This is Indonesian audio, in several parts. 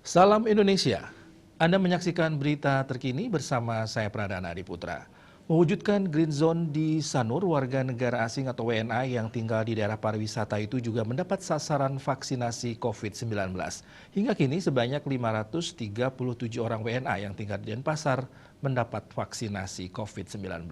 Salam Indonesia. Anda menyaksikan berita terkini bersama saya Pradana Adiputra. Mewujudkan Green Zone di Sanur, warga negara asing atau WNA yang tinggal di daerah pariwisata itu juga mendapat sasaran vaksinasi COVID-19. Hingga kini sebanyak 537 orang WNA yang tinggal di Denpasar mendapat vaksinasi COVID-19.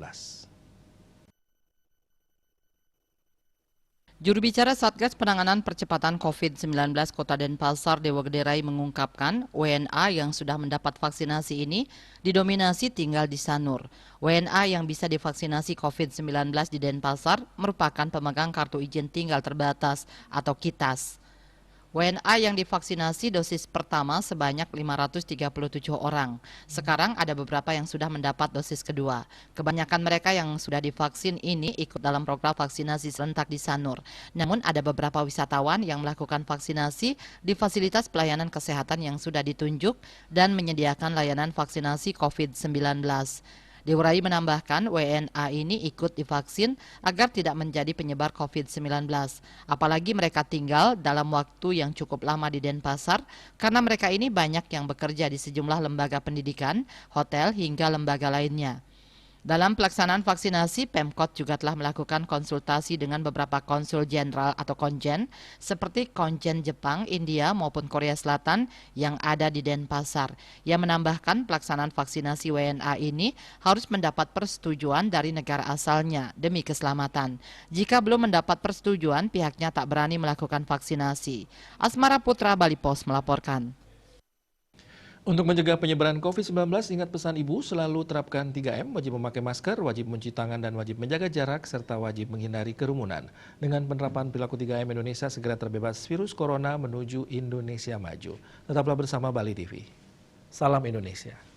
Juru bicara Satgas Penanganan Percepatan COVID-19 Kota Denpasar, Dewa Gederai mengungkapkan WNA yang sudah mendapat vaksinasi ini didominasi tinggal di Sanur. WNA yang bisa divaksinasi COVID-19 di Denpasar merupakan pemegang kartu izin tinggal terbatas atau KITAS. WNA yang divaksinasi dosis pertama sebanyak 537 orang. Sekarang ada beberapa yang sudah mendapat dosis kedua. Kebanyakan mereka yang sudah divaksin ini ikut dalam program vaksinasi serentak di Sanur. Namun ada beberapa wisatawan yang melakukan vaksinasi di fasilitas pelayanan kesehatan yang sudah ditunjuk dan menyediakan layanan vaksinasi COVID-19. Diurai menambahkan WNA ini ikut divaksin agar tidak menjadi penyebar COVID-19. Apalagi mereka tinggal dalam waktu yang cukup lama di Denpasar karena mereka ini banyak yang bekerja di sejumlah lembaga pendidikan, hotel hingga lembaga lainnya. Dalam pelaksanaan vaksinasi, Pemkot juga telah melakukan konsultasi dengan beberapa konsul jenderal atau konjen, seperti konjen Jepang, India maupun Korea Selatan yang ada di Denpasar. Ia menambahkan pelaksanaan vaksinasi WNA ini harus mendapat persetujuan dari negara asalnya demi keselamatan. Jika belum mendapat persetujuan, pihaknya tak berani melakukan vaksinasi. Asmara Putra, Bali Pos melaporkan. Untuk mencegah penyebaran COVID-19, ingat pesan Ibu, selalu terapkan 3M, wajib memakai masker, wajib mencuci tangan, dan wajib menjaga jarak, serta wajib menghindari kerumunan. Dengan penerapan perilaku 3M, Indonesia segera terbebas virus corona menuju Indonesia maju. Tetaplah bersama Bali TV. Salam Indonesia.